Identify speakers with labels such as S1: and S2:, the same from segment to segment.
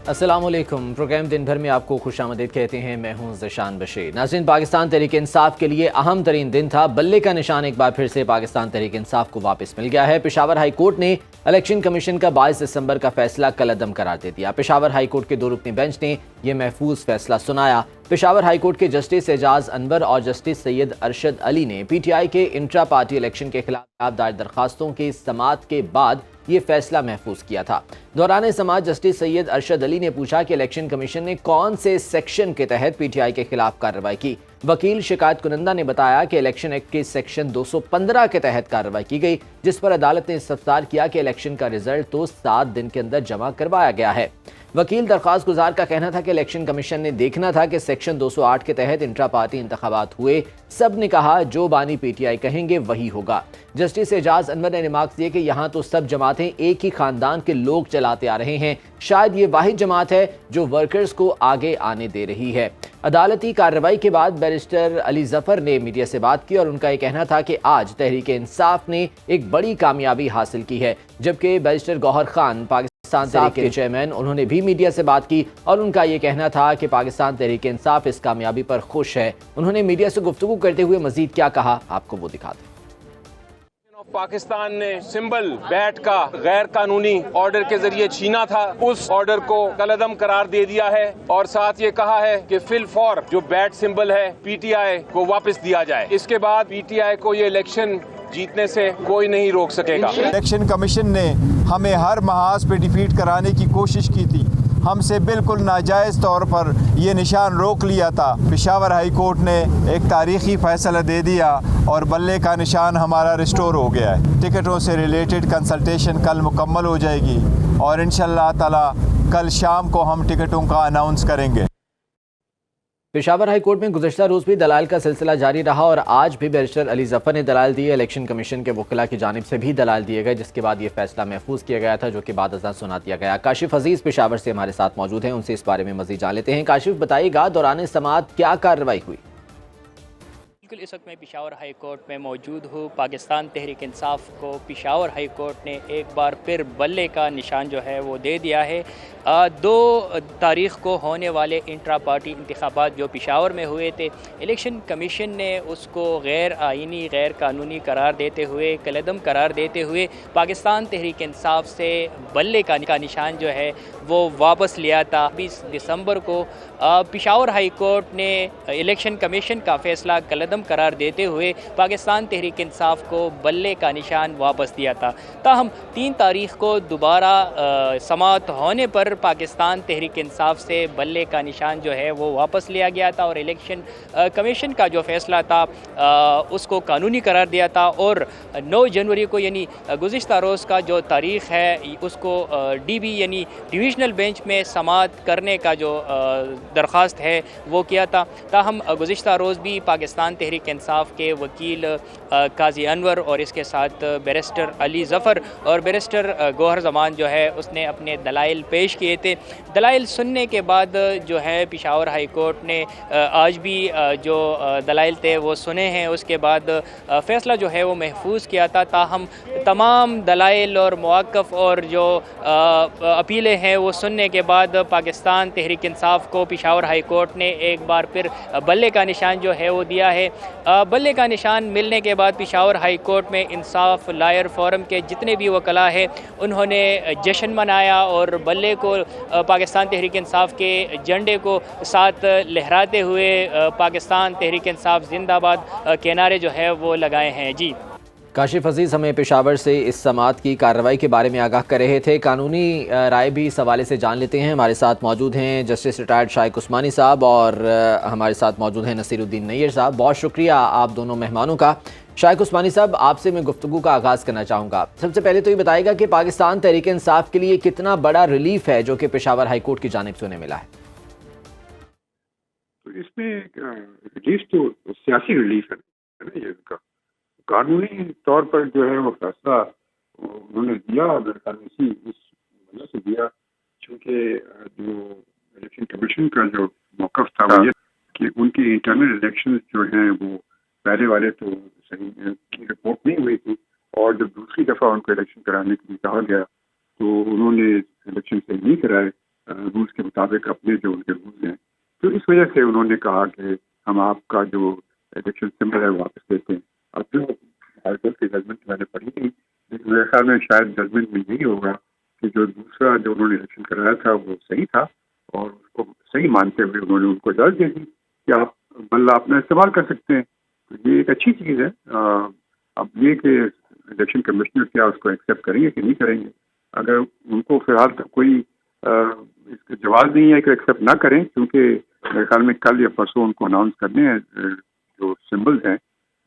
S1: السلام علیکم۔ پروگرام دن بھر میں آپ کو خوش آمدید کہتے ہیں، میں ہوں ذیشان بشیر۔ ناظرین، پاکستان تحریک انصاف کے لیے اہم ترین دن تھا۔ بلے کا نشان ایک بار پھر سے پاکستان تحریک انصاف کو واپس مل گیا ہے۔ پشاور ہائی کورٹ نے الیکشن کمیشن کا 22 دسمبر کا فیصلہ کالعدم قرار دے دیا۔ پشاور ہائی کورٹ کے 2 رکنی بینچ نے یہ محفوظ فیصلہ سنایا۔ پشاور ہائی کورٹ کے جسٹس اعجاز انور اور جسٹس سید ارشد علی نے پی ٹی آئی کے انٹرا پارٹی الیکشن کے خلاف دائر درخواستوں کی سماعت کے بعد یہ فیصلہ محفوظ کیا تھا۔ دوران سماعت جسٹس سید ارشد علی نے پوچھا کہ الیکشن کمیشن نے کون سے سیکشن کے تحت پی ٹی آئی کے خلاف کارروائی کی۔ وکیل شکایت کنندہ نے بتایا کہ الیکشن ایکٹ کے سیکشن 215 کے تحت کارروائی کی گئی، جس پر عدالت نے استفسار کیا کہ الیکشن کا رزلٹ تو 7 دن کے اندر جمع کروایا گیا ہے۔ وکیل درخواست گزار کا کہنا تھا کہ الیکشن کمیشن نے دیکھنا تھا کہ سیکشن 208 کے تحت انٹرا پارٹی انتخابات ہوئے۔ سب نے کہا جو بانی پی ٹی آئی کہیں گے وہی ہوگا۔ جسٹس اعجاز انور نے ریمارکس دیے کہ یہاں تو سب جماعتیں ایک ہی خاندان کے لوگ چلاتے آ رہے ہیں، شاید یہ واحد جماعت ہے جو ورکرز کو آگے آنے دے رہی ہے۔ عدالتی کارروائی کے بعد بیرسٹر علی ظفر نے میڈیا سے بات کی اور ان کا یہ کہنا تھا کہ آج تحریک انصاف نے ایک بڑی کامیابی حاصل کی ہے، جبکہ بیرسٹر گوہر خان پاکستان تحریک کے چیئرمین، انہوں نے بھی میڈیا سے بات کی اور ان کا یہ کہنا تھا کہ پاکستان تحریک انصاف اس کامیابی پر خوش ہے۔ انہوں نے میڈیا سے گفتگو کرتے ہوئے مزید کیا کہا، آپ کو وہ دکھاتے ہیں۔
S2: پاکستان نے سمبل بیٹ کا غیر قانونی آرڈر کے ذریعے چھینا تھا، اس آرڈر کو کالعدم قرار دے دیا ہے اور ساتھ یہ کہا ہے کہ فی الفور جو بیٹ سمبل ہے پی ٹی آئی کو واپس دیا جائے۔ اس کے بعد پی ٹی آئی کو یہ الیکشن جیتنے سے کوئی نہیں روک سکے گا۔
S3: الیکشن کمیشن نے ہمیں ہر محاذ پہ ڈیفیٹ کرانے کی کوشش کی تھی، ہم سے بالکل ناجائز طور پر یہ نشان روک لیا تھا۔ پشاور ہائی کورٹ نے ایک تاریخی فیصلہ دے دیا اور بلے کا نشان ہمارا ریسٹور ہو گیا ہے۔ ٹکٹوں سے ریلیٹڈ کنسلٹیشن کل مکمل ہو جائے گی اور انشاءاللہ تعالی کل شام کو ہم ٹکٹوں کا اناؤنس کریں گے۔
S1: پشاور ہائی کورٹ میں گزشتہ روز بھی دلائل کا سلسلہ جاری رہا اور آج بھی بیرسٹر علی ظفر نے دلائل دیے۔ الیکشن کمیشن کے وکلاء کی جانب سے بھی دلائل دیے گئے، جس کے بعد یہ فیصلہ محفوظ کیا گیا تھا، جو کہ بعد ازاں سنا دیا گیا۔ کاشف عزیز پشاور سے ہمارے ساتھ موجود ہیں، ان سے اس بارے میں مزید جان لیتے ہیں۔ کاشف، بتائیے گا دوران سماعت کیا کارروائی ہوئی؟
S4: بالکل، اس وقت میں پشاور ہائی کورٹ میں موجود ہوں۔ پاکستان تحریک انصاف کو پشاور ہائی کورٹ نے ایک بار پھر بلے کا نشان جو ہے وہ دے دیا ہے۔ 2 تاریخ کو ہونے والے انٹرا پارٹی انتخابات جو پشاور میں ہوئے تھے، الیکشن کمیشن نے اس کو غیر آئینی، غیر قانونی قرار دیتے ہوئے، کالعدم قرار دیتے ہوئے پاکستان تحریک انصاف سے بلے کا نشان جو ہے وہ واپس لیا تھا۔ 20 دسمبر کو پشاور ہائی کورٹ نے الیکشن کمیشن کا فیصلہ کالعدم قرار دیتے ہوئے پاکستان تحریک انصاف کو بلے کا نشان واپس دیا تھا۔ تاہم 3 تاریخ کو دوبارہ سماعت ہونے پر پاکستان تحریک انصاف سے بلے کا نشان جو ہے وہ واپس لیا گیا تھا اور الیکشن کمیشن کا جو فیصلہ تھا اس کو قانونی قرار دیا تھا اور 9 جنوری کو یعنی گزشتہ روز کا جو تاریخ ہے اس کو ڈی بی یعنی ڈویژنل بینچ میں سماعت کرنے کا جو درخواست ہے وہ کیا تھا۔ تاہم گزشتہ روز بھی پاکستان تحریک انصاف کے وکیل قاضی انور اور اس کے ساتھ بیرسٹر علی ظفر اور بیرسٹر گوہر زمان جو ہے اس نے اپنے دلائل پیش کیے تھے۔ دلائل سننے کے بعد جو ہے پشاور ہائی کورٹ نے آج بھی جو دلائل تھے وہ سنے ہیں، اس کے بعد فیصلہ جو ہے وہ محفوظ کیا تھا۔ تاہم تمام دلائل اور مواقف اور جو اپیلیں ہیں وہ سننے کے بعد پاکستان تحریک انصاف کو پشاور ہائی کورٹ نے ایک بار پھر بلے کا نشان جو ہے وہ دیا ہے۔ بلے کا نشان ملنے کے بعد پشاور ہائی کورٹ میں انصاف لائر فورم کے جتنے بھی وکلاء ہیں انہوں نے جشن منایا اور بلے کو پاکستان تحریک انصاف کے جھنڈے کو ساتھ لہراتے ہوئے پاکستان تحریک انصاف زندہ باد کے نعرے جو ہے وہ لگائے ہیں۔ جی
S1: کاشف عزیز ہمیں پشاور سے اس سماعت کی کارروائی کے بارے میں آگاہ کر رہے تھے۔ قانونی رائے بھی اس حوالے سے جان لیتے ہیں۔ ہمارے ساتھ موجود ہیں جسٹس ریٹائرڈ شائق عثمانی صاحب اور ہمارے ساتھ موجود ہیں نصیر الدین نیر صاحب۔ بہت شکریہ آپ دونوں مہمانوں کا۔ شائق عثمانی صاحب، آپ سے میں گفتگو کا آغاز کرنا چاہوں گا۔ سب سے پہلے تو یہ بتائے گا کہ پاکستان تحریک انصاف کے لیے کتنا بڑا ریلیف ہے جو کہ پشاور ہائی کورٹ کی جانب سے انہیں ملا ہے؟
S5: تو اس میں ریلیف تو سیاسی ریلیف ہے یہ کا قانونی طور پر جو ہے وہ فیصلہ انہوں نے دیا اور اسی اس وجہ سے دیا چونکہ جو الیکشن کمیشن کا جو موقف تھا وہ یہ کہ ان کی انٹرنل الیکشن جو ہیں وہ پہلے والے تو صحیح رپورٹ نہیں ہوئی تھی اور جب دوسری دفعہ ان کو الیکشن کرانے کے لیے کہا گیا تو انہوں نے الیکشن صحیح نہیں کرائے رولز کے مطابق اپنے جو ان کے رولز ہیں. تو اس وجہ سے انہوں نے کہا کہ ہم آپ کا جو الیکشن سمبل ہے واپس لیتے ہیں. اب جو ہائی کورٹ کی ججمنٹ میں نے پڑھی تھی، لیکن میرے خیال میں شاید ججمنٹ میں یہی ہوگا کہ جو دوسرا جو انہوں نے الیکشن کرایا تھا وہ صحیح تھا، اور اس کو صحیح مانتے ہوئے انہوں نے ان کو اجازت دے دی کہ آپ بلّہ اپنا استعمال کر سکتے ہیں. تو یہ ایک اچھی چیز ہے. اب یہ کہ الیکشن کمشنر کیا اس کو ایکسیپٹ کریں گے کہ نہیں کریں گے. اگر ان کو فی الحال تک کوئی اس کا جواز نہیں ہے کہ ایکسیپٹ نہ کریں، کیونکہ میرے خیال میں کل یا پرسوں ان کو اناؤنس کرنے ہیں جو سمبلز ہیں،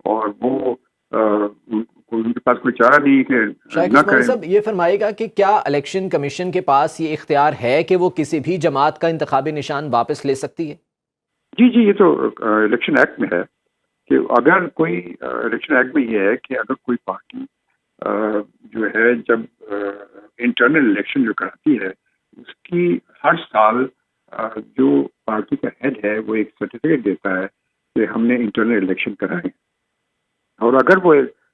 S5: اور وہ ان کے پاس کوئی چارہ نہیں کہ
S1: شاہد
S5: نہ
S1: عثمانی
S5: کریں.
S1: صاحب یہ فرمائے گا کہ کیا الیکشن کمیشن کے پاس یہ اختیار ہے کہ وہ کسی بھی جماعت کا انتخابی نشان واپس لے سکتی ہے؟
S5: جی یہ تو الیکشن ایکٹ میں ہے کہ اگر کوئی الیکشن ایکٹ میں یہ ہے کہ اگر کوئی پارٹی جو ہے جب انٹرنل الیکشن جو کراتی ہے، اس کی ہر سال جو پارٹی کا ہیڈ ہے وہ ایک سرٹیفکیٹ دیتا ہے کہ ہم نے انٹرنل الیکشن کرائے. اور اگر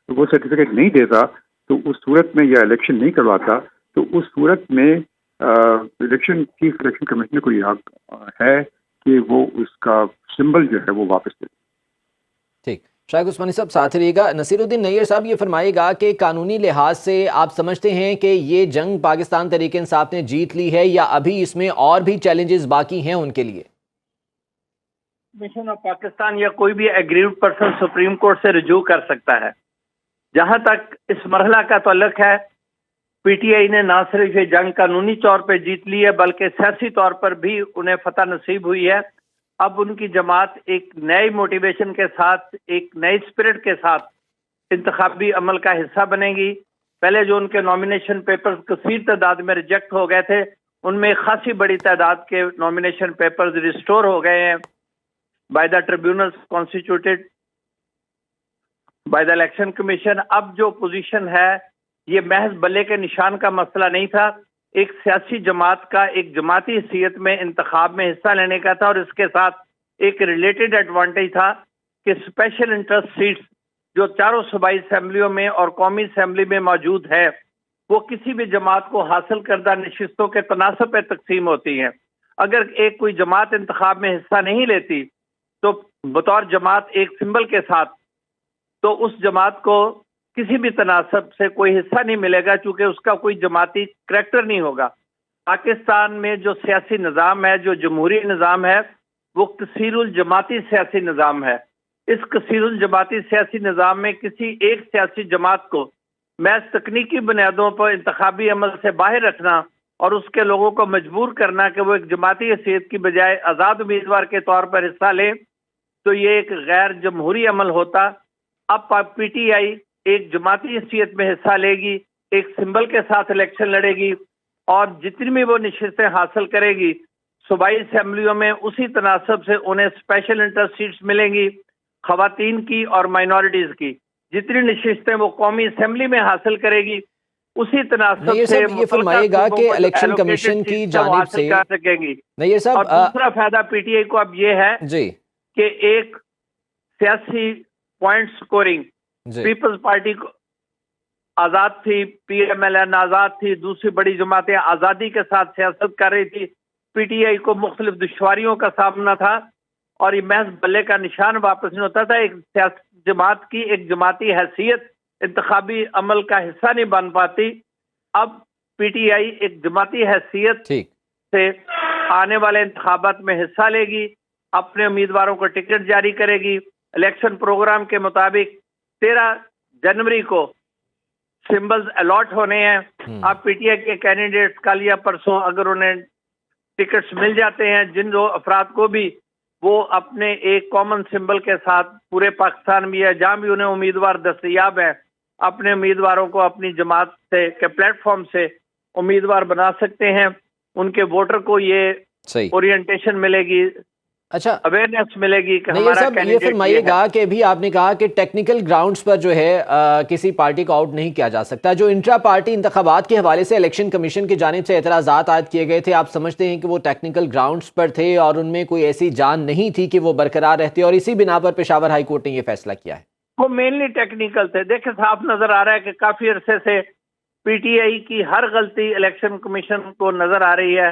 S5: وہ سرٹیفکیٹ نہیں دیتا تو اس صورت میں یا الیکشن نہیں کرواتا تو اس صورت میں چیف الیکشن کمیشنر کو یہ حق ہے کہ وہ اس کا سمبل جو ہے وہ واپس دے.
S1: ٹھیک، شاہد عثمانی صاحب ساتھ رہیے گا. نصیر الدین نیئر صاحب یہ فرمائے گا کہ قانونی لحاظ سے آپ سمجھتے ہیں کہ یہ جنگ پاکستان تحریک انصاف نے جیت لی ہے، یا ابھی اس میں اور بھی چیلنجز باقی ہیں ان کے لیے؟
S6: کمیشن آف پاکستان یا کوئی بھی ایگریوڈ پرسن سپریم کورٹ سے رجوع کر سکتا ہے. جہاں تک اس مرحلہ کا تعلق ہے، پی ٹی آئی نے نہ صرف یہ جنگ قانونی طور پہ جیت لی ہے بلکہ سیاسی طور پر بھی انہیں فتح نصیب ہوئی ہے. اب ان کی جماعت ایک نئی موٹیویشن کے ساتھ، ایک نئی اسپرٹ کے ساتھ انتخابی عمل کا حصہ بنے گی. پہلے جو ان کے نامینیشن پیپرز کثیر تعداد میں ریجیکٹ ہو گئے تھے، ان میں خاصی بڑی تعداد کے نامینیشن پیپرز ریسٹور ہو گئے ہیں by the tribunals constituted by the election commission. اب جو پوزیشن ہے یہ محض بلے کے نشان کا مسئلہ نہیں تھا، ایک سیاسی جماعت کا ایک جماعتی حیثیت میں انتخاب میں حصہ لینے کا تھا، اور اس کے ساتھ ایک ریلیٹڈ ایڈوانٹیج تھا کہ اسپیشل انٹرسٹ سیٹس جو چاروں صوبائی اسمبلیوں میں اور قومی اسمبلی میں موجود ہے، وہ کسی بھی جماعت کو حاصل کردہ نشستوں کے تناسب پہ تقسیم ہوتی ہیں. اگر ایک کوئی جماعت انتخاب میں حصہ نہیں لیتی تو بطور جماعت ایک سمبل کے ساتھ تو اس جماعت کو کسی بھی تناسب سے کوئی حصہ نہیں ملے گا، چونکہ اس کا کوئی جماعتی کریکٹر نہیں ہوگا. پاکستان میں جو سیاسی نظام ہے، جو جمہوری نظام ہے، وہ کثیر الجماعتی سیاسی نظام ہے. اس کثیر الجماعتی سیاسی نظام میں کسی ایک سیاسی جماعت کو محض تکنیکی بنیادوں پر انتخابی عمل سے باہر رکھنا اور اس کے لوگوں کو مجبور کرنا کہ وہ ایک جماعتی حیثیت کی بجائے آزاد امیدوار کے طور پر حصہ لیں، تو یہ ایک غیر جمہوری عمل ہوتا. اب پی ٹی آئی ایک جماعتی حیثیت میں حصہ لے گی، ایک سمبل کے ساتھ الیکشن لڑے گی، اور جتنی بھی وہ نشستیں حاصل کرے گی صوبائی اسمبلیوں میں اسی تناسب سے انہیں اسپیشل انٹرسٹ سیٹس ملیں گی، خواتین کی اور مائنورٹیز کی. جتنی نشستیں وہ قومی اسمبلی میں حاصل کرے گی اسی تناسب
S1: نیئر
S6: سے
S1: صاحب یہ فرمائے گا کہ الیکشن کمیشن کی جانب سے
S6: سکے گی.
S1: نیئر
S6: اور
S1: صاحب
S6: دوسرا فائدہ پی ٹی آئی کو اب یہ ہے
S1: جی
S6: کہ ایک سیاسی پوائنٹ سکورنگ
S1: جی
S6: پیپلز پارٹی کو آزاد تھی، پی ایم ایل این آزاد تھی، دوسری بڑی جماعتیں آزادی کے ساتھ سیاست کر رہی تھی. پی ٹی آئی کو مختلف دشواریوں کا سامنا تھا اور یہ محض بلے کا نشان واپس نہیں ہوتا تھا. ایک سیاسی جماعت کی ایک جماعتی حیثیت انتخابی عمل کا حصہ نہیں بن پاتی. اب پی ٹی آئی ایک جماعتی حیثیت
S1: ٹھیک
S6: سے آنے والے انتخابات میں حصہ لے گی، اپنے امیدواروں کو ٹکٹ جاری کرے گی. الیکشن پروگرام کے مطابق 13 جنوری کو سمبلز الاٹ ہونے ہیں. اب پی ٹی آئی کے کینڈیڈیٹس کل یا پرسوں اگر انہیں ٹکٹس مل جاتے ہیں، جن دو افراد کو بھی، وہ اپنے ایک کامن سمبل کے ساتھ پورے پاکستان میں یا جہاں بھی انہیں امیدوار دستیاب ہیں، اپنے امیدواروں کو اپنی جماعت سے کے پلیٹ فارم سے امیدوار بنا سکتے ہیں. ان کے ووٹر کو یہ
S1: صحیح
S6: اورینٹیشن ملے گی،
S1: اچھا
S6: اویئرنیس ملے گی کہ
S1: نہیں
S6: ہمارا
S1: صاحب یہ
S6: کینڈیڈیٹ
S1: فرمائیے گا کہ ابھی آپ نے کہا کہ ٹیکنیکل گراؤنڈز پر جو ہے کسی پارٹی کو آؤٹ نہیں کیا جا سکتا. جو انٹرا پارٹی انتخابات کے حوالے سے الیکشن کمیشن کی جانب سے اعتراضات عائد کیے گئے تھے، آپ سمجھتے ہیں کہ وہ ٹیکنیکل گراؤنڈز پر تھے اور ان میں کوئی ایسی جان نہیں تھی کہ وہ برقرار رہتے، اور اسی بنا پر پشاور ہائی کورٹ نے یہ فیصلہ کیا ہے؟
S6: وہ مینلی ٹیکنیکل تھے. دیکھیں صاف نظر آ رہا ہے کہ کافی عرصے سے پی ٹی آئی کی ہر غلطی الیکشن کمیشن کو نظر آ رہی ہے.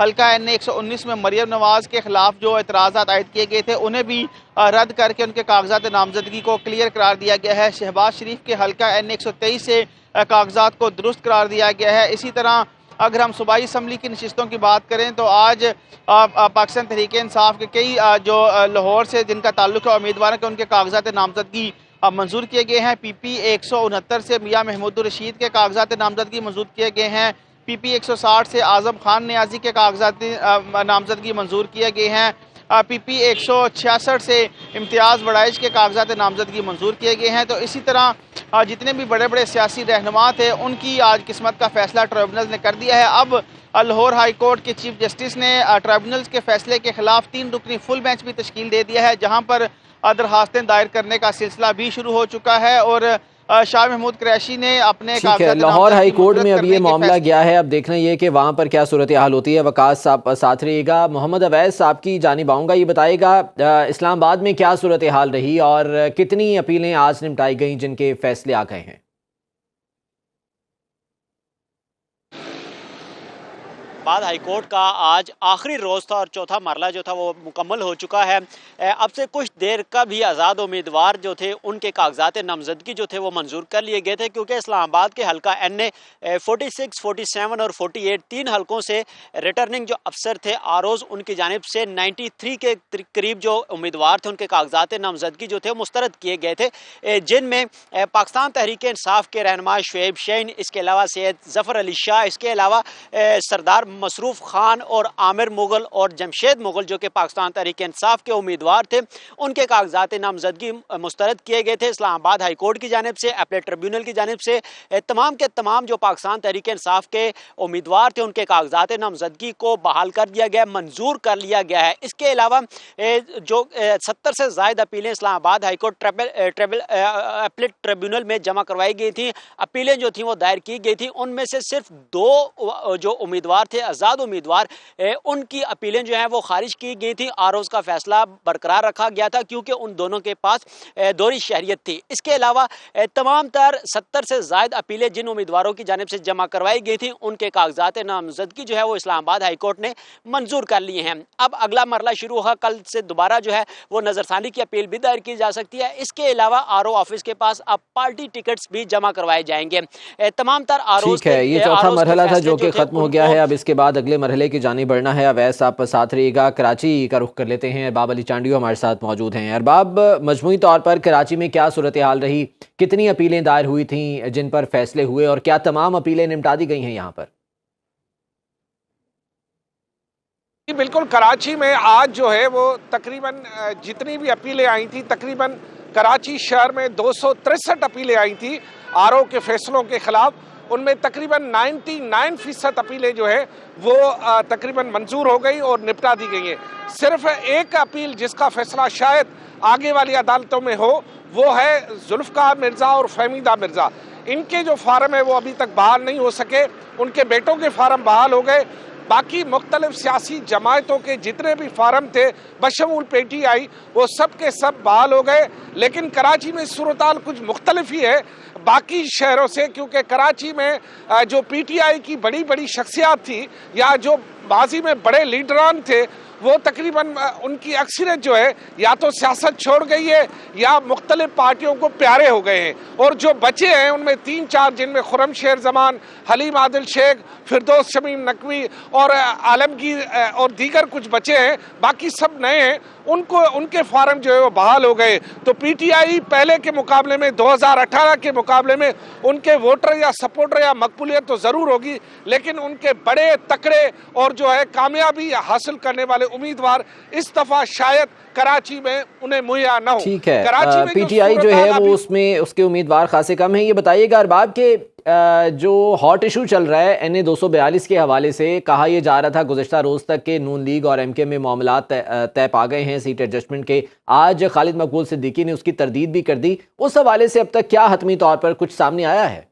S7: حلقہ N119 میں مریم نواز کے خلاف جو اعتراضات عائد کیے گئے تھے انہیں بھی رد کر کے ان کے کاغذات نامزدگی کو کلیئر قرار دیا گیا ہے۔ شہباز شریف کے حلقہ N123 سے کاغذات کو درست قرار دیا گیا ہے۔ اسی طرح اگر ہم صوبائی اسمبلی کی نشستوں کی بات کریں تو آج پاکستان تحریک انصاف کے کئی جو لاہور سے جن کا تعلق ہے امیدوار ہیں کہ ان کے کاغذات نامزدگی منظور کیے گئے ہیں۔ PP 169 سے میاں محمود الرشید کے کاغذات نامزدگی منظور کیے گئے ہیں۔ PP 160 سے اعظم خان نیازی کے کاغذات نامزدگی منظور کیے گئے ہیں۔ PP 166 سے امتیاز بڑائش کے کاغذات نامزدگی منظور کیے گئے ہیں۔ تو اسی طرح جتنے بھی بڑے بڑے سیاسی رہنما تھے ان کی آج قسمت کا فیصلہ ٹریبونل نے کر دیا ہے۔ اب لاہور ہائی کورٹ کے چیف جسٹس نے ٹریبونلز کے فیصلے کے خلاف 3 رکنی فل بینچ بھی تشکیل دے دیا ہے، جہاں پر درخواستیں دائر کرنے کا سلسلہ بھی شروع ہو چکا ہے اور شاہ محمود قریشی نے اپنے
S1: ٹھیک ہے، لاہور ہائی کورٹ میں اب یہ معاملہ گیا ہے، اب دیکھنا یہ کہ وہاں پر کیا صورتحال ہوتی ہے۔ وقاص صاحب ساتھ رہیے گا۔ محمد اویس صاحب کی جانب آؤں گا، یہ بتائے گا اسلام آباد میں کیا صورتحال رہی اور کتنی اپیلیں آج نمٹائی گئیں جن کے فیصلے آ گئے ہیں؟
S8: بعد ہائی کورٹ کا آج آخری روز تھا اور چوتھا مرحلہ جو تھا وہ مکمل ہو چکا ہے۔ اب سے کچھ دیر کا بھی آزاد امیدوار جو تھے ان کے کاغذات نامزدگی جو تھے وہ منظور کر لیے گئے تھے، کیونکہ اسلام آباد کے حلقہ NA 46, 47 اور 48 3 حلقوں سے ریٹرننگ جو افسر تھے آروز ان کی جانب سے 93 کے قریب جو امیدوار تھے ان کے کاغذات نامزدگی جو تھے مسترد کیے گئے تھے، جن میں پاکستان تحریک انصاف کے رہنما شعیب شین، اس کے علاوہ سید ظفر علی شاہ، اس کے علاوہ سردار مصروف خان اور عامر مغل اور جمشید مغل جو کہ پاکستان تحریک انصاف کے امیدوار تھے، ان کے کاغذات نامزدگی مسترد کیے گئے تھے۔ اسلام آباد ہائی کورٹ کی جانب سے، اپیلیٹ ٹریبیونل کی جانب سے تمام کے تمام جو پاکستان تحریک انصاف کے امیدوار تھے ان کے کاغذات نامزدگی کو بحال کر دیا گیا ہے، منظور کر لیا گیا ہے۔ اس کے علاوہ جو 70 سے زائد اپیلیں اسلام آباد ہائی کورٹ اپیلیٹ ٹریبیونل میں جمع کروائی گئی تھیں، اپیلیں جو تھیں وہ دائر کی گئی تھیں، ان میں سے صرف 2 جو امیدوار تھے آزاد امیدوار، ان کی اپیلیں جو ہیں وہ خارج کی گئی تھی۔ آروز کا فیصلہ برقرار رکھا گیا تھا کیونکہ ان دونوں کے پاس دوہری شہریت تھی۔ اس کے علاوہ تمام تر 70 سے زائد اپیلیں جن امیدواروں کی جانب سے جمع کروائی گئی تھیں ان کے کاغذات نامزدگی جو ہے وہ اسلام آباد ہائی کورٹ نے منظور کر لیے ہیں۔ اب اگلا مرحلہ شروع ہوگا، کل سے دوبارہ جو ہے وہ نظر ثانی کی اپیل بھی دائر کی جا سکتی ہے۔ اس کے علاوہ RO آفس کے پاس اب پارٹی ٹکٹس بھی جمع کروائے جائیں گے۔ تمام تر
S1: ٹھیک ہے، یہ چوتھا مرحلہ تھا جو کہ ختم ہو گیا ہے، اب اس کے بعد اگلے مرحلے کی جانب بڑھنا ہے۔ اویس آپ ساتھ رہیے گا، کراچی کا رخ کر لیتے ہیں، ارباب علی چانڈیو ہمارے ساتھ موجود ہیں۔ ارباب، مجموعی طور پر کراچی میں کیا صورتحال رہی، کتنی اپیلیں دائر ہوئی تھیں جن پر فیصلے ہوئے اور کیا تمام اپیلیں نمٹا دی گئی ہیں یہاں پر؟
S9: بالکل، کراچی میں آج جو ہے وہ تقریباً جتنی بھی اپیلیں آئی تھیں، تقریباً کراچی شہر میں 263 اپیلیں آئی تھیں RO کے فیصلوں کے خلاف، ان میں تقریباً 99% اپیلیں جو ہے وہ تقریباً منظور ہو گئی اور نپٹا دی گئی ہیں۔ صرف ایک اپیل جس کا فیصلہ شاید آگے والی عدالتوں میں ہو وہ ہے ذوالفقار مرزا اور فہمیدہ مرزا۔ ان کے جو فارم ہے وہ ابھی تک بحال نہیں ہو سکے، ان کے بیٹوں کے فارم بحال ہو گئے، باقی مختلف سیاسی جماعتوں کے جتنے بھی فارم تھے بشمول PTI وہ سب کے سب بحال ہو گئے۔ لیکن کراچی میں صورتحال کچھ مختلف ہی ہے باقی شہروں سے، کیونکہ کراچی میں جو PTI کی بڑی بڑی شخصیات تھی یا جو ماضی میں بڑے لیڈران تھے وہ تقریباً ان کی اکثریت جو ہے یا تو سیاست چھوڑ گئی ہے یا مختلف پارٹیوں کو پیارے ہو گئے ہیں، اور جو بچے ہیں ان میں 3-4 جن میں خرم شیر زمان، حلیم عادل شیخ، فردوس شمیم نقوی اور عالمگیر اور دیگر کچھ بچے ہیں، باقی سب نئے ہیں، ان کے فارم جو ہے وہ بحال ہو گئے۔ تو PTI پہلے کے مقابلے میں 2018 کے مقابلے میں ان کے ووٹر یا سپورٹر یا مقبولیت تو ضرور ہوگی، لیکن ان کے بڑے تکڑے اور جو ہے کامیابی حاصل کرنے والے امیدوار اس دفعہ شاید کراچی میں انہیں مہیا نہ ہو۔
S1: ٹھیک ہے، PTI جو ہے وہ اس کے امیدوار خاصے کم ہیں۔ یہ بتائیے گا ارباب کہ جو ہاٹ ایشو چل رہا ہے NA 242 کے حوالے سے، کہا یہ جا رہا تھا گزشتہ روز تک کہ نون لیگ اور MK میں معاملات طے پا گئے ہیں سیٹ ایڈجسٹمنٹ کے، آج خالد مقبول صدیقی نے اس کی تردید بھی کر دی، اس حوالے سے اب تک کیا حتمی طور پر کچھ سامنے آیا ہے؟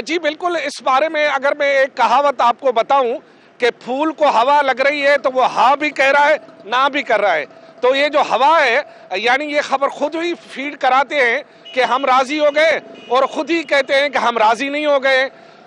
S9: جی بالکل، اس بارے میں اگر میں ایک کہاوت آپ کو بتاؤں کہ پھول کو ہوا لگ رہی ہے تو وہ ہاں بھی کہہ رہا ہے نہ بھی کر رہا ہے، تو یہ جو ہوا ہے یعنی یہ خبر خود ہی فیڈ کراتے ہیں کہ ہم راضی ہو گئے اور خود ہی کہتے ہیں کہ ہم راضی نہیں ہو گئے۔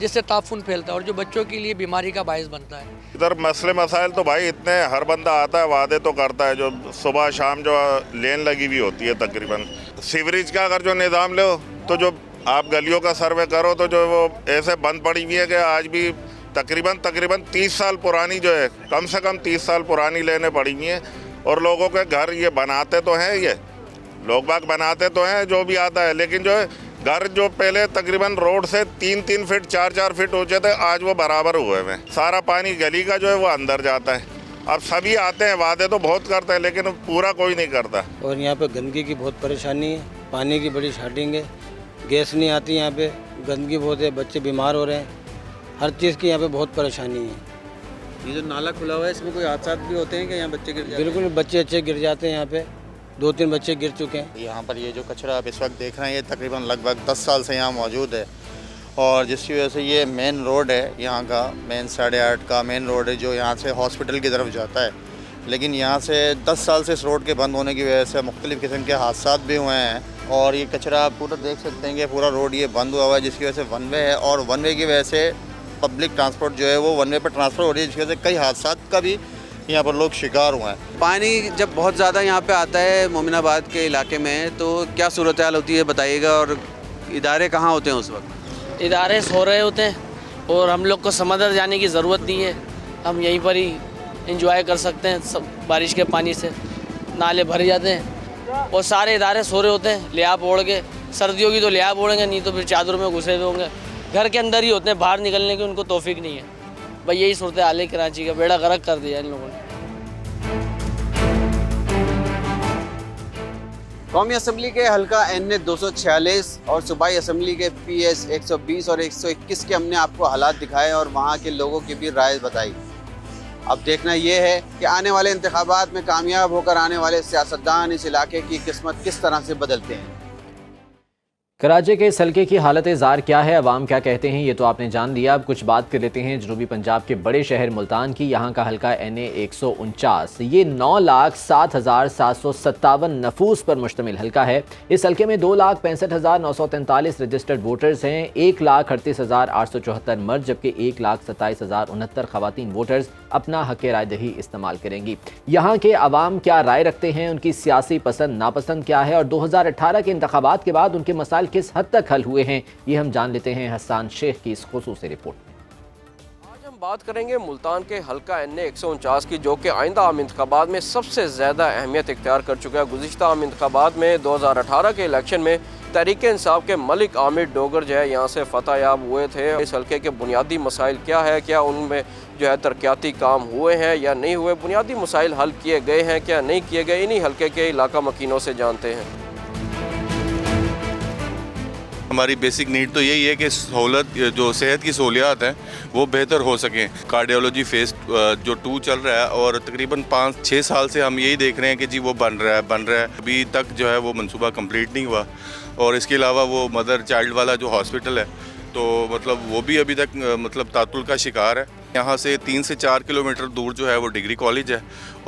S10: جس سے تعفن پھیلتا ہے اور جو بچوں کے لیے بیماری کا باعث بنتا ہے۔
S11: ادھر مسئلے مسائل تو بھائی اتنے، ہر بندہ آتا ہے وعدے تو کرتا ہے، جو صبح شام جو لین لگی ہوئی ہوتی ہے تقریباً۔ سیوریج کا اگر جو نظام لو تو جو آپ گلیوں کا سروے کرو تو جو وہ ایسے بند پڑی ہوئی ہے کہ آج بھی تقریباً 30 سال پرانی جو ہے، کم سے کم 30 سال پرانی لینیں پڑی ہوئی ہیں، اور لوگوں کے گھر یہ بناتے تو ہیں، یہ لوگ باغ بناتے تو ہیں جو بھی آتا ہے، لیکن جو ہے گھر جو پہلے تقریباً روڈ سے 3 فٹ 4 فٹ اونچے تھے، آج وہ برابر ہوئے ہیں۔ سارا پانی گلی کا جو ہے وہ اندر جاتا ہے۔ اب سبھی آتے ہیں، وعدے تو بہت کرتے ہیں لیکن پورا کوئی نہیں کرتا۔
S12: اور یہاں پہ گندگی کی بہت پریشانی ہے، پانی کی بڑی شارٹنگ ہے، گیس نہیں آتی یہاں پہ، گندگی بہت ہے، بچے بیمار ہو رہے ہیں، ہر چیز کی یہاں پہ بہت پریشانی ہے۔
S13: یہ جو نالا کھلا ہوا ہے اس میں کوئی حادثات بھی ہوتے ہیں کہ یہاں بچے گر جاتے ہیں؟
S12: بالکل، بچے اچھے گر جاتے ہیں، یہاں پہ 2-3 بچے گر چکے ہیں۔
S14: یہاں پر یہ جو کچرا آپ اس وقت دیکھ رہے ہیں یہ تقریباً لگ بھگ 10 سال سے یہاں موجود ہے، اور جس کی وجہ سے یہ مین روڈ ہے یہاں کا، مین 8.5 کا مین روڈ ہے جو یہاں سے ہاسپٹل کی طرف جاتا ہے، لیکن یہاں سے 10 سال سے اس روڈ کے بند ہونے کی وجہ سے مختلف قسم کے حادثات بھی ہوئے ہیں، اور یہ کچرا آپ پورا دیکھ سکتے ہیں کہ پورا روڈ یہ بند ہوا ہوا ہے، جس کی وجہ سے ون وے ہے، اور ون وے کی وجہ سے پبلک ٹرانسپورٹ جو ہے وہ ون وے پر ٹرانسفر ہو رہی ہے، جس کی وجہ سے کئی حادثات کا بھی یہاں پر لوگ شکار ہوئے ہیں۔
S13: پانی جب بہت زیادہ یہاں پہ آتا ہے مومن آباد کے علاقے میں تو کیا صورتحال ہوتی ہے بتائیے گا، اور ادارے کہاں ہوتے ہیں اس وقت؟
S15: ادارے سو رہے ہوتے ہیں اور ہم لوگ کو سمندر جانے کی ضرورت نہیں ہے، ہم یہیں پر ہی انجوائے کر سکتے ہیں، سب بارش کے پانی سے نالے بھر جاتے ہیں اور سارے ادارے سو رہے ہوتے ہیں لیاب اوڑھ کے، سردیوں کی تو لیاب اوڑھیں گے، نہیں تو پھر چادروں میں گھسے ہوئے ہوں گے، گھر کے اندر ہی ہوتے ہیں، باہر نکلنے کی ان کو توفیق نہیں ہے۔ بھائی یہی صورتحال ہے کراچی کا، بیڑا غرق کر دیا ان لوگوں نے۔
S13: قومی اسمبلی کے حلقہ این 246 اور صوبائی اسمبلی کے PS 120 اور 121 کے ہم نے آپ کو حالات دکھائے اور وہاں کے لوگوں کی بھی رائے بتائی۔ اب دیکھنا یہ ہے کہ آنے والے انتخابات میں کامیاب ہو کر آنے والے سیاستدان اس علاقے کی قسمت کس طرح سے بدلتے ہیں۔
S1: کراچی کے اس حلقے کی حالت زار کیا ہے، عوام کیا کہتے ہیں، یہ تو آپ نے جان لیا۔ اب کچھ بات کر لیتے ہیں جنوبی پنجاب کے بڑے شہر ملتان کی۔ یہاں کا حلقہ NA 149 یہ 9,07,757 نفوس پر مشتمل حلقہ ہے۔ اس حلقے میں 2,65,943 رجسٹرڈ ووٹرز ہیں، 1,38,874 مرد جبکہ 1,27,069 خواتین ووٹرز اپنا حق رائے دہی استعمال کریں گی۔ یہاں کے عوام کیا رائے رکھتے ہیں، ان کی سیاسی پسند ناپسند کیا ہے، اور 2018 کے انتخابات کے بعد ان کے مسائل کس حد تک حل ہوئے ہیں، یہ ہم جان لیتے ہیں حسان شیخ کی اس خصوصی رپورٹ۔
S16: آج ہم بات کریں گے ملتان کے حلقہ NA 149 کی، جو کہ آئندہ عام انتخابات میں سب سے زیادہ اہمیت اختیار کر چکا ہے۔ گزشتہ عام انتخابات میں 2018 کے الیکشن میں تحریک انصاف کے ملک عامر ڈوگر جو ہے یہاں سے فتح یاب ہوئے تھے۔ اس حلقے کے بنیادی مسائل کیا ہے، کیا ان میں جو ہے ترقیاتی کام ہوئے ہیں یا نہیں ہوئے، بنیادی مسائل حل کیے گئے ہیں کیا نہیں کیے گئے، انہی حلقے کے علاقہ مکینوں سے جانتے ہیں۔
S17: ہماری بیسک نیڈ تو یہی ہے کہ سہولت جو صحت کی سہولیات ہیں وہ بہتر ہو سکیں۔ کارڈیولوجی فیز جو 2 چل رہا ہے اور تقریباً 5-6 سال سے ہم یہی دیکھ رہے ہیں کہ جی وہ بن رہا ہے، ابھی تک جو ہے وہ منصوبہ کمپلیٹ نہیں ہوا، اور اس کے علاوہ وہ مدر چائلڈ والا جو ہاسپٹل ہے تو مطلب وہ بھی ابھی تک مطلب تعطل کا شکار ہے۔ یہاں سے 3 سے 4 کلومیٹر دور جو ہے وہ ڈگری کالج ہے،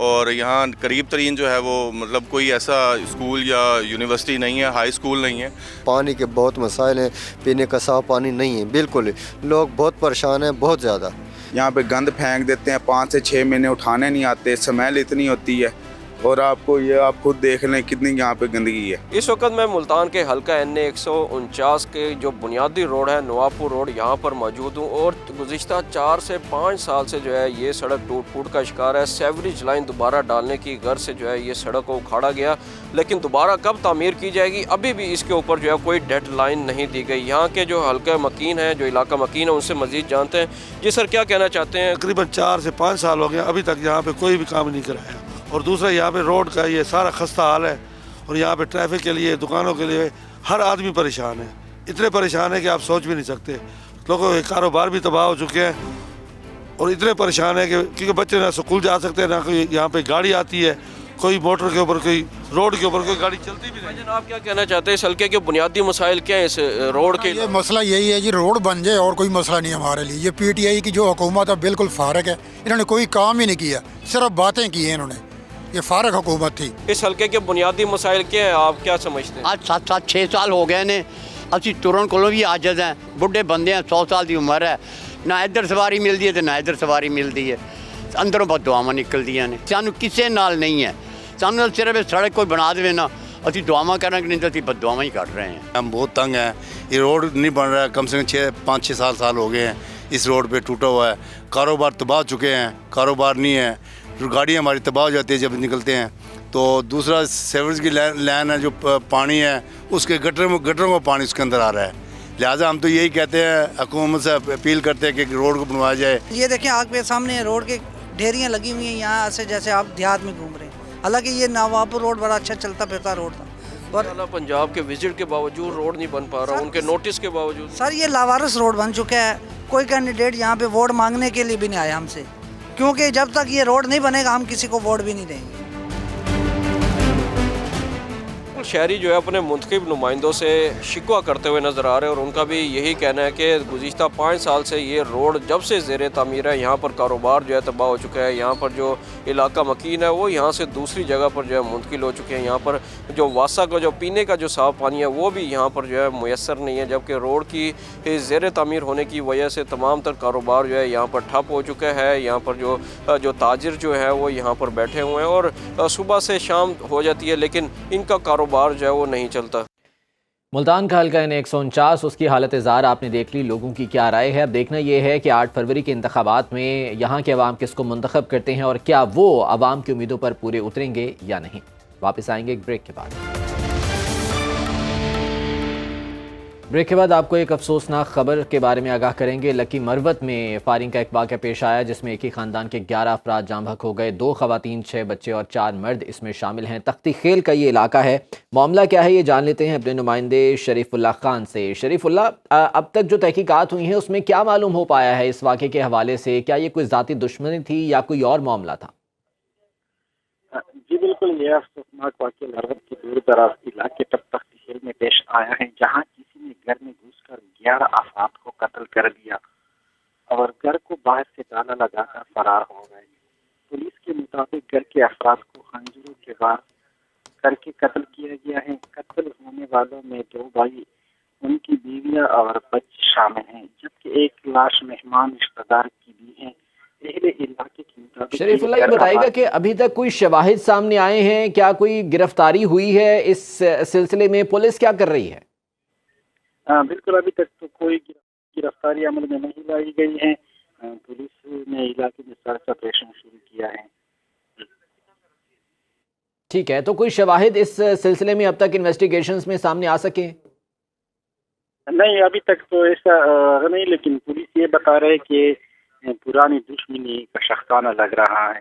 S17: اور یہاں قریب ترین جو ہے وہ مطلب کوئی ایسا اسکول یا یونیورسٹی نہیں ہے، ہائی اسکول نہیں ہے۔
S18: پانی کے بہت مسائل ہیں، پینے کا صاف پانی نہیں ہے، بالکل لوگ بہت پریشان ہیں، بہت زیادہ۔
S19: یہاں پہ گند پھینک دیتے ہیں، 5 سے 6 مہینے اٹھانے نہیں آتے، سمیل اتنی ہوتی ہے، اور آپ کو یہ آپ خود دیکھ لیں کتنی یہاں پہ گندگی ہے۔
S16: اس وقت میں ملتان کے حلقہ NA 149 کے جو بنیادی روڈ ہے نوابپور روڈ، یہاں پر موجود ہوں، اور گزشتہ 4 سے 5 سال سے جو ہے یہ سڑک ٹوٹ پھوٹ کا شکار ہے۔ سیوریج لائن دوبارہ ڈالنے کی غرض سے جو ہے یہ سڑک کو اکھاڑا گیا، لیکن دوبارہ کب تعمیر کی جائے گی ابھی بھی اس کے اوپر جو ہے کوئی ڈیڈ لائن نہیں دی گئی۔ یہاں کے جو حلقہ مکین ہیں، جو علاقہ مکین ہے، ان سے مزید جانتے ہیں۔ جی سر، کیا کہنا چاہتے ہیں؟
S20: تقریباً 4 سے 5 سال ہو گیا، ابھی تک یہاں پہ کوئی بھی کام نہیں کرایا، اور دوسرا یہاں پہ روڈ کا یہ سارا خستہ حال ہے، اور یہاں پہ ٹریفک کے لیے، دکانوں کے لیے ہر آدمی پریشان ہے، اتنے پریشان ہے کہ آپ سوچ بھی نہیں سکتے۔ لوگوں کے کاروبار بھی تباہ ہو چکے ہیں، اور اتنے پریشان ہے کہ کیونکہ بچے نہ اسکول جا سکتے ہیں، نہ کوئی یہاں پہ گاڑی آتی ہے، کوئی موٹر کے اوپر، کوئی روڈ کے اوپر کوئی گاڑی چلتی بھی نہیں۔
S16: آپ کیا کہنا چاہتے ہیں، اس حلقے کے بنیادی مسائل کیا ہیں اس روڈ کے؟
S21: یہ مسئلہ یہی ہے جی، روڈ بن جائے اور کوئی مسئلہ نہیں ہمارے لیے۔ یہ PTI کی جو حکومت ہے بالکل فارغ ہے، انہوں نے کوئی کام ہی نہیں کیا، صرف باتیں کی ہیں انہوں نے، یہ فارغ حکومت تھی۔
S16: اس حلقے کے بنیادی مسائل کیا ہیں، آپ کیا سمجھتے ہیں؟
S22: آج 7-6 سال ہو گئے نے،
S2: اسی ترن کولوں بھی عاجز ہیں، بڑھے بندے ہیں، 100 سال کی عمر ہے، نہ ادھر سواری ملتی ہے تو نہ ادھر سواری ملتی ہے، اندروں بد دعاواں نکلدیاں نے، سانوں کسے نال نہیں ہے، سانوں صرف سڑک کوئی بنا دے نا، اسی دعاواں کریں کہ نہیں تو اسی بد دعاواں ہی کر رہے ہیں۔
S3: ہم بہت تنگ ہیں، یہ روڈ نہیں بن رہا ہے، کم سے کم 5-6 سال ہو گئے ہیں اس روڈ پہ ٹوٹا ہوا ہے، کاروبار تباہ چکے ہیں، کاروبار نہیں ہے، گاڑیاں ہماری تباہ ہو جاتی ہے جب نکلتے ہیں۔ تو دوسرا سیوریج کی لائن ہے جو پانی ہے اس کے گٹروں کو پانی اس کے اندر آ رہا ہے، لہٰذا ہم تو یہی کہتے ہیں، حکومت سے اپیل کرتے ہیں کہ روڈ کو بنوایا جائے۔
S4: یہ دیکھیں آگ پہ سامنے روڈ کے ڈھیریاں لگی ہوئی ہیں یہاں سے، جیسے آپ دیہات میں گھوم رہے ہیں، حالانکہ یہ نوابپور روڈ بڑا اچھا چلتا پھرتا روڈ تھا،
S16: اور پنجاب کے وزٹ کے باوجود روڈ نہیں بن پا رہا، ان کے نوٹس کے باوجود۔
S4: سر یہ لاوارث روڈ بن چکا ہے، کوئی کینڈیڈیٹ یہاں پہ ووٹ مانگنے کے لیے بھی نہیں آیا ہم سے، کیونکہ جب تک یہ روڈ نہیں بنے گا ہم کسی کو ووٹ بھی نہیں دیں گے۔
S16: شہری جو ہے اپنے منتخب نمائندوں سے شکوہ کرتے ہوئے نظر آ رہے ہیں، اور ان کا بھی یہی کہنا ہے کہ گزشتہ 5 سال سے یہ روڈ جب سے زیر تعمیر ہے یہاں پر کاروبار جو ہے تباہ ہو چکا ہے، یہاں پر جو علاقہ مکین ہے وہ یہاں سے دوسری جگہ پر جو ہے منتقل ہو چکے ہیں، یہاں پر جو واسا کا جو پینے کا جو صاف پانی ہے وہ بھی یہاں پر جو ہے میسر نہیں ہے، جبکہ روڈ کی زیر تعمیر ہونے کی وجہ سے تمام تر کاروبار جو ہے یہاں پر ٹھپ ہو چکا ہے، یہاں پر جو تاجر جو ہے وہ یہاں پر بیٹھے ہوئے ہیں، اور صبح سے شام ہو جاتی ہے لیکن ان کا کاروبار جو ہے وہ نہیں چلتا۔
S1: ملتان کا حلقہ N149 اس کی حالت زار آپ نے دیکھ لی، لوگوں کی کیا رائے ہے۔ اب دیکھنا یہ ہے کہ 8 فروری کے انتخابات میں یہاں کے عوام کس کو منتخب کرتے ہیں اور کیا وہ عوام کی امیدوں پر پورے اتریں گے یا نہیں۔ واپس آئیں گے ایک بریک کے بعد۔ بریک کے بعد آپ کو ایک افسوسناک خبر کے بارے میں آگاہ کریں گے۔ لکی مروت میں فائرنگ کا ایک واقعہ پیش آیا جس میں ایک ہی خاندان کے 11 افراد جاں بحق ہو گئے، 2 خواتین، 6 بچے اور 4 مرد اس میں شامل ہیں۔ تختی خیل کا یہ علاقہ ہے، معاملہ کیا ہے یہ جان لیتے ہیں اپنے نمائندے شریف اللہ خان سے۔ شریف اللہ، اب تک جو تحقیقات ہوئی ہیں اس میں کیا معلوم ہو پایا ہے اس واقعے کے حوالے سے؟ کیا یہ کوئی ذاتی دشمنی تھی یا کوئی اور معاملہ تھا؟
S5: جی بالکل، یہ افسوسناک واقعہ مروت کے دور دراز علاقے تختی خیل میں پیش آیا ہے، جہاں کسی نے گھر میں گھس کر 11 افراد کو قتل کر دیا اور گھر کو باہر سے تالا لگا کر فرار ہو گئے۔ پولیس کے مطابق گھر کے افراد کو خنجروں کے وار کر کے قتل کیا گیا ہے۔ قتل ہونے والوں میں 2 بھائی، ان کی بیویاں اور بچے شامل ہیں، جبکہ ایک لاش مہمان رشتہ دار کی بھی ہے۔ علاقے کے مطابق
S1: شریف اللہ، یہ بتائے گا کہ ابھی تک کوئی شواہد سامنے آئے ہیں؟ کیا کوئی گرفتاری ہوئی ہے اس سلسلے میں؟ پولیس کیا کر رہی ہے؟
S5: بالکل، ابھی تک تو کوئی گرفتاری عمل میں نہیں لائی گئی ہے۔ پولیس نے علاقے میں سرچ آپریشن شروع کیا ہے۔
S1: ٹھیک ہے، تو کوئی شواہد اس سلسلے میں اب تک انویسٹیگیشنز میں سامنے آ سکے؟
S5: نہیں، ابھی تک تو ایسا نہیں، لیکن پولیس یہ بتا رہے کہ پرانی دشمنی کا شخصانہ لگ رہا ہے۔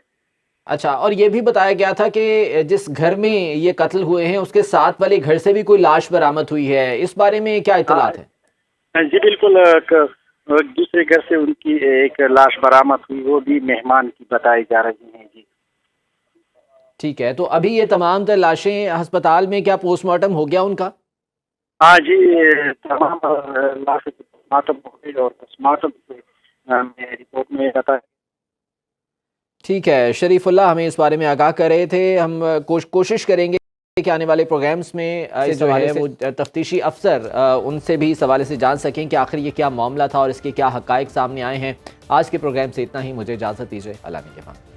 S1: اچھا، اور یہ بھی بتایا گیا تھا کہ جس گھر میں یہ قتل ہوئے ہیں اس کے ساتھ والے گھر سے بھی کوئی لاش برآمد ہوئی ہے، اس بارے میں کیا اطلاعات ہیں؟
S5: جی بالکل، دوسرے گھر سے ان کی ایک لاش برآمد ہوئی، وہ بھی مہمان کی بتائی جا رہی ہیں۔ جی
S1: ٹھیک ہے، تو ابھی یہ تمام تر لاشیں ہسپتال میں کیا پوسٹ مارٹم ہو گیا ان کا؟
S5: ہاں جی، تمام لاشیں پوسٹ مارٹم ہو گئی اور پوسٹ مارٹم رپورٹ میں بتایا۔
S1: ٹھیک ہے شریف اللہ، ہمیں اس بارے میں آگاہ کر رہے تھے۔ ہم کوشش کریں گے کہ آنے والے پروگرامز میں جو ہے وہ تفتیشی افسر ان سے بھی اس حوالے سے جان سکیں کہ آخر یہ کیا معاملہ تھا اور اس کے کیا حقائق سامنے آئے ہیں۔ آج کے پروگرام سے اتنا ہی، مجھے اجازت دیجیے، اللہ نگہبان۔